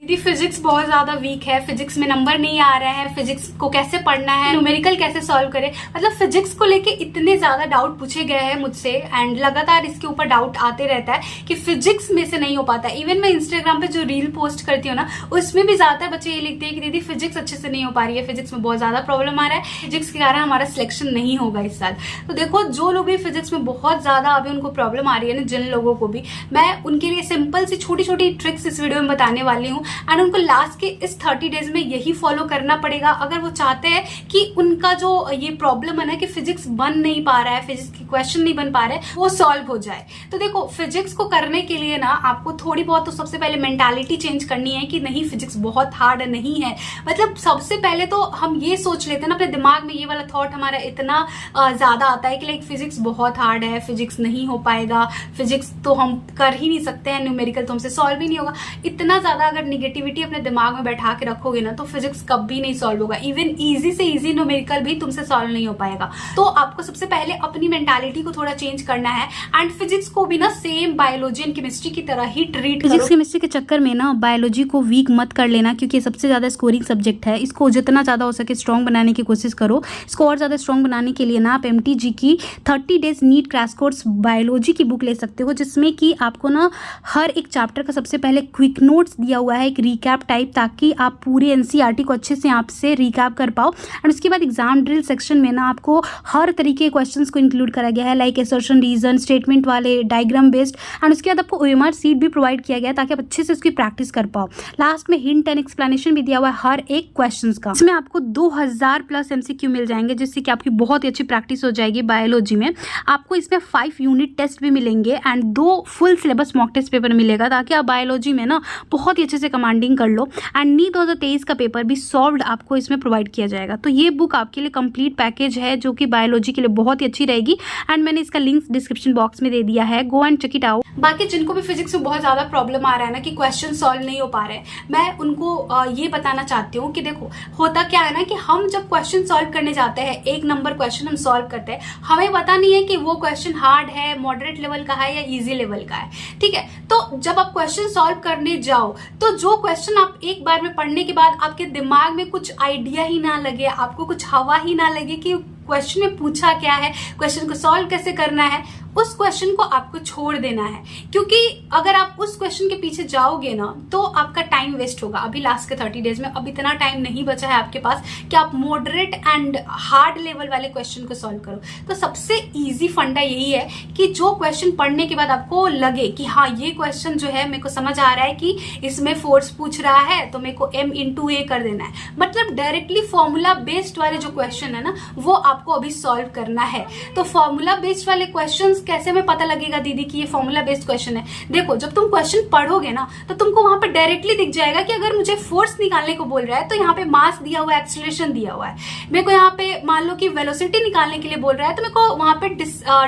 दीदी फिजिक्स बहुत ज्यादा वीक है, फिजिक्स में नंबर नहीं आ रहे हैं, फिजिक्स को कैसे पढ़ना है, न्यूमेरिकल कैसे सॉल्व करें। मतलब फिजिक्स को लेके इतने ज्यादा डाउट पूछे गए हैं मुझसे एंड लगातार इसके ऊपर डाउट आते रहता है कि फिजिक्स में से नहीं हो पाता। इवन मैं इंस्टाग्राम पे जो रील पोस्ट करती हूँ ना, उसमें भी ज्यादातर बच्चे ये लिखते हैं कि दीदी फिजिक्स अच्छे से नहीं हो पा रही है, फिजिक्स में बहुत ज्यादा प्रॉब्लम आ रहा है, फिजिक्स के कारण हमारा सिलेक्शन नहीं होगा इस साल। तो देखो, जो लोग भी फिजिक्स में बहुत ज्यादा अभी उनको प्रॉब्लम आ रही है ना, जिन लोगों को भी, मैं उनके लिए सिंपल सी छोटी छोटी ट्रिक्स इस वीडियो में बताने वाली हूँ एंड उनको लास्ट के इस 30 डेज में यही फॉलो करना पड़ेगा अगर वो चाहते हैं कि उनका जो ये प्रॉब्लम है ना कि फिजिक्स बन नहीं पा रहा है, फिजिक्स के क्वेश्चन नहीं बन पा रहे, वो सॉल्व हो जाए। तो देखो, फिजिक्स को करने के लिए ना आपको थोड़ी बहुत तो सबसे पहले मेंटालिटी चेंज करनी है कि नहीं, फिजिक्स बहुत हार्ड नहीं है। मतलब सबसे पहले तो हम ये सोच लेते हैं ना, अपने दिमाग में ये वाला थॉट हमारा इतना ज्यादा आता है कि लाइक फिजिक्स बहुत हार्ड है, फिजिक्स नहीं हो पाएगा, फिजिक्स तो हम कर ही नहीं सकते हैं, न्यूमेरिकल तो हमसे सॉल्व ही नहीं होगा। इतना ज्यादा अगर निगेटिविटी अपने दिमाग में बैठा के रखोगे ना, तो फिजिक्स कभी नहीं सॉल्व होगा। इवन इजी से इजी न्यूमेरिकल भी तुमसे सॉल्व नहीं हो पाएगा। तो आपको सबसे पहले अपनी मेंटालिटी को थोड़ा चेंज करना है एंड फिजिक्स को भी ना सेम बायोलॉजी एंड केमिस्ट्री की तरह ही ट्रीट करो। फिजिक्स केमिस्ट्री के चक्कर में ना बायोलॉजी को वीक मत कर लेना, क्योंकि सबसे ज्यादा स्कोरिंग सब्जेक्ट है। इसको जितना ज्यादा हो सके स्ट्रॉन्ग बनाने की कोशिश करो। इसको और ज्यादा स्ट्रॉन्ग बनाने के लिए ना आप MTG की 30 days NEET crash course biology की बुक ले सकते हो, जिसमें कि आपको ना हर एक चैप्टर का सबसे पहले क्विक नोट्स दिया हुआ है, एक रिकैप टाइप, ताकि आप पूरे NCERT को अच्छे से आप से रिकैप कर पाओ। एंड उसके बाद एग्जाम ड्रिल सेक्शन में ना आपको हर तरीके के क्वेश्चंस को इंक्लूड करा गया है, लाइक असर्शन, रीजन, स्टेटमेंट वाले, डायग्राम बेस्ड। एंड उसके बाद आपको OMR सीट भी प्रोवाइड किया गया है ताकि आप अच्छे से उसकी प्रैक्टिस कर पाओ। लास्ट में हिंट एंड एक्सप्लेनेशन भी दिया हुआ है हर एक क्वेश्चन का। इसमें आपको 2000 प्लस MCQ मिल जाएंगे, जिससे कि आपकी बहुत ही अच्छी प्रैक्टिस हो जाएगी बायोलॉजी में। आपको इसमें 5 यूनिट टेस्ट भी मिलेंगे and 2 full syllabus mock test paper मिलेगा, ताकि आप बायोलॉजी में ना बहुत ही अच्छे से कमांडिंग कर लो। एंड नीट 2023 का पेपर भी सॉल्व्ड आपको इसमें प्रोवाइड किया जाएगा। तो ये बुक आपके लिए कंप्लीट पैकेज है, जो कि बायोलॉजी के लिए बहुत ही अच्छी रहेगी एंड मैंने इसका लिंक डिस्क्रिप्शन बॉक्स में दे दिया है, go and check it out. बाकी जिनको भी फिजिक्स में बहुत ज्यादा प्रॉब्लम आ रहा है ना कि क्वेश्चन सॉल्व नहीं हो पा रहे हैं, मैं उनको ये बताना चाहती हूँ कि देखो, होता क्या है ना कि हम जब क्वेश्चन सॉल्व करने जाते हैं, एक नंबर क्वेश्चन हम सॉल्व करते हैं, हमें पता नहीं है कि वो क्वेश्चन हार्ड है, मॉडरेट लेवल का है या इजी लेवल का है। ठीक है, तो जब आप क्वेश्चन सॉल्व करने जाओ, तो जो क्वेश्चन आप एक बार में पढ़ने के बाद आपके दिमाग में कुछ आइडिया ही ना लगे, आपको कुछ हवा ही ना लगे कि क्वेश्चन में पूछा क्या है, क्वेश्चन को सॉल्व कैसे करना है, उस क्वेश्चन को आपको छोड़ देना है। क्योंकि अगर आप उस क्वेश्चन के पीछे जाओगे ना, तो आपका टाइम वेस्ट होगा। अभी लास्ट के 30 डेज में अब इतना टाइम नहीं बचा है आपके पास कि आप मॉडरेट एंड हार्ड लेवल वाले क्वेश्चन को सॉल्व करो। तो सबसे इजी फंडा यही है कि जो क्वेश्चन पढ़ने के बाद आपको लगे कि हाँ, ये क्वेश्चन जो है मेरे को समझ आ रहा है कि इसमें फोर्स पूछ रहा है, तो मेरे को M×A कर देना है। मतलब डायरेक्टली फॉर्मूला बेस्ड वाले जो क्वेश्चन है ना, वो आपको अभी सॉल्व करना है। तो फॉर्मूला बेस्ड वाले क्वेश्चन कैसे में पता लगेगा दीदी कि ये फॉर्मूला बेस्ड क्वेश्चन है? देखो, जब तुम क्वेश्चन पढ़ोगे ना, तो तुमको वहां पे डायरेक्टली दिख जाएगा कि अगर मुझे फोर्स निकालने को बोल रहा है, तो यहाँ पे मास दिया हुआ है, एक्सीलरेशन दिया हुआ है। मेरे को यहाँ पे मान लो कि वेलोसिटी निकालने के लिए बोल रहा है, तो मेरे को वहां पे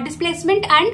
डिस्प्लेसमेंट एंड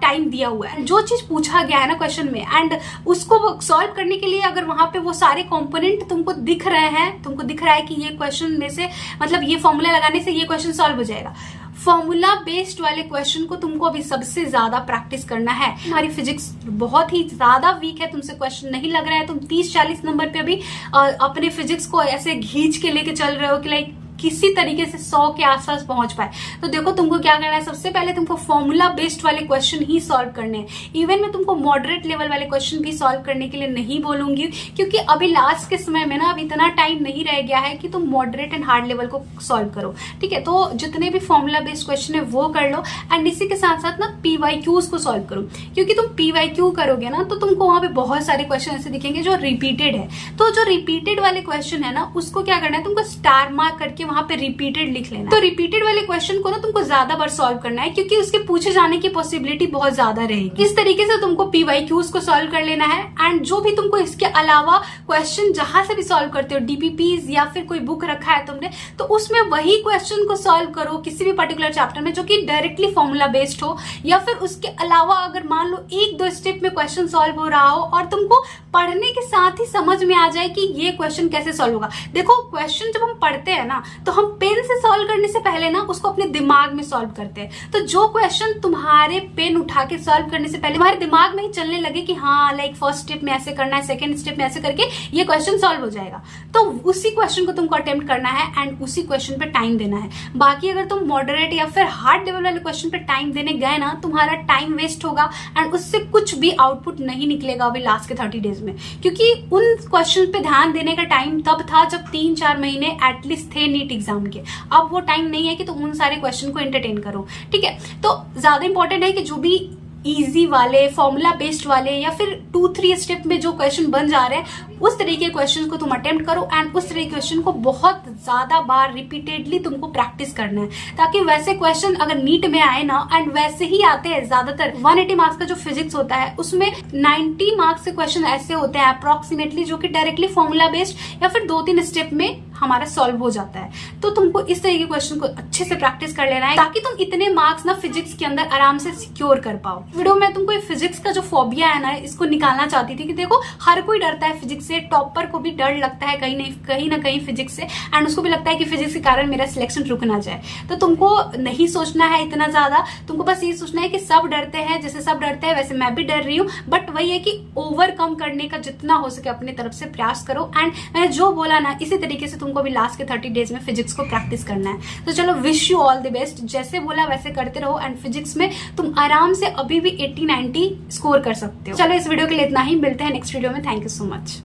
टाइम दिया हुआ है। जो चीज पूछा गया है ना क्वेश्चन में, एंड उसको सॉल्व करने के लिए अगर वहां पे वो सारे कॉम्पोनेंट तुमको दिख रहे हैं, तुमको दिख रहा है कि ये क्वेश्चन में से, मतलब ये फॉर्मूला लगाने से ये क्वेश्चन सॉल्व हो जाएगा। फॉर्मूला बेस्ड वाले क्वेश्चन को तुमको अभी सबसे ज्यादा प्रैक्टिस करना है। हमारी फिजिक्स बहुत ही ज्यादा वीक है, तुमसे क्वेश्चन नहीं लग रहा है, तुम 30-40 नंबर पे अभी अपने फिजिक्स को ऐसे खींच के लेके चल रहे हो कि लाइक किसी तरीके से 100 के आसपास पहुंच पाए। तो देखो, तुमको क्या करना है, सबसे पहले तुमको फॉर्मूला बेस्ड वाले क्वेश्चन ही सॉल्व करने हैं। इवन मैं तुमको मॉडरेट लेवल वाले क्वेश्चन भी सॉल्व करने के लिए नहीं बोलूंगी, क्योंकि अभी लास्ट के समय में ना अभी इतना टाइम नहीं रह गया है कि तुम मॉडरेट एंड हार्ड लेवल को सॉल्व करो। ठीक है, तो जितने भी फॉर्मूला बेस्ड क्वेश्चन है वो कर लो एंड इसी के साथ साथ ना PYQs को सॉल्व करो। क्योंकि तुम PYQ करोगे ना, तो तुमको वहां पे बहुत सारे क्वेश्चन ऐसे दिखेंगे जो रिपीटेड है। तो जो रिपीटेड वाले क्वेश्चन है ना, उसको क्या करना है, तुमको स्टार मार्क करके वहां पे रिपीटेड लिख लेना। तो रिपीटेड वाले क्वेश्चन को ना तुमको ज्यादा बार सॉल्व करना है, क्योंकि उसके पूछे जाने की पॉसिबिलिटी बहुत ज्यादा रहेगी। इस तरीके से तुमको PYQs को सॉल्व कर लेना है एंड जो भी तुमको इसके अलावा क्वेश्चन जहां से भी सॉल्व करते हो, DPPs या फिर कोई बुक रखा है तुमने, तो उसमें वही क्वेश्चन को सॉल्व करो किसी भी पर्टिकुलर चैप्टर में, जो कि डायरेक्टली फॉर्मूला बेस्ड हो। या फिर उसके अलावा अगर मान लो 1-2 स्टेप में क्वेश्चन सॉल्व हो रहा हो और तुमको पढ़ने के साथ ही समझ में आ जाए कि ये क्वेश्चन कैसे सॉल्व होगा। देखो क्वेश्चन जब हम पढ़ते हैं ना तो हम पेन से सॉल्व करने से पहले ना उसको अपने दिमाग में सॉल्व करते हैं। तो जो क्वेश्चन तुम्हारे पेन उठा के सॉल्व करने से पहले तुम्हारे दिमाग में ही चलने लगे कि हाँ लाइक फर्स्ट स्टेप में ऐसे करना है, सेकंड स्टेप में ऐसे करके ये क्वेश्चन सॉल्व हो जाएगा, तो उसी क्वेश्चन को तुमको अटेम्प्ट करना है एंड उसी क्वेश्चन पे टाइम देना है। बाकी अगर तुम मॉडरेट या फिर हार्ड लेवल वाले क्वेश्चन पे टाइम देने गए ना, तुम्हारा टाइम वेस्ट होगा एंड उससे कुछ भी आउटपुट नहीं निकलेगा अभी लास्ट के 30 डेज में। क्योंकि उन क्वेश्चन पे ध्यान देने का टाइम तब था जब 3-4 महीने एटलीस्ट थे नीट एग्जाम के। अब वो टाइम नहीं है कि तुम उन सारे क्वेश्चन को एंटरटेन करो, ठीक है। तो ज्यादा इंपॉर्टेंट है कि जो भी इजी वाले, फॉर्मूला बेस्ड वाले या फिर 2-3 स्टेप में जो क्वेश्चन बन जा रहे हैं उस तरीके के क्वेश्चन को तुम अटेम्प्ट करो एंड उस तरीके के क्वेश्चन को बहुत ज्यादा बार रिपीटेडली तुमको प्रैक्टिस करना है, ताकि वैसे क्वेश्चन अगर नीट में आए ना, एंड वैसे ही आते हैं ज्यादातर। 180 मार्क्स का जो फिजिक्स होता है उसमें 90 मार्क्स के क्वेश्चन ऐसे होते हैं अप्रोक्सीमेटली जो कि डायरेक्टली फॉर्मूला बेस्ड या फिर 2-3 स्टेप में हमारा सॉल्व हो जाता है। तो तुमको इस तरीके के क्वेश्चन को अच्छे से प्रैक्टिस कर लेना है ताकि तुम इतने मार्क्स ना फिजिक्स के अंदर आराम से सिक्योर कर पाओ। वीडियो में तुमको फिजिक्स का जो फोबिया है ना इसको निकालना चाहती थी कि देखो हर कोई डरता है फिजिक्स से, टॉपर को भी डर लगता है कहीं ना कहीं फिजिक्स से, एंड उसको भी लगता है कि फिजिक्स के कारण मेरा सिलेक्शन रुक ना जाए। तो तुमको नहीं सोचना है इतना ज्यादा, तुमको बस ये सोचना है कि सब डरते हैं, जैसे सब डरते हैं वैसे मैं भी डर रही हूँ, बट वही है कि ओवरकम करने का जितना हो सके अपनी तरफ से प्रयास करो। एंड मैंने जो बोला ना इसी तरीके से तुमको भी लास्ट के 30 डेज में फिजिक्स को प्रैक्टिस करना है। तो चलो wish you all the best, जैसे बोला वैसे करते रहो एंड फिजिक्स में तुम आराम से अभी भी 80-90 स्कोर कर सकते हो। चलो इस वीडियो के लिए इतना ही, मिलते हैं नेक्स्ट वीडियो में। Thank you so much.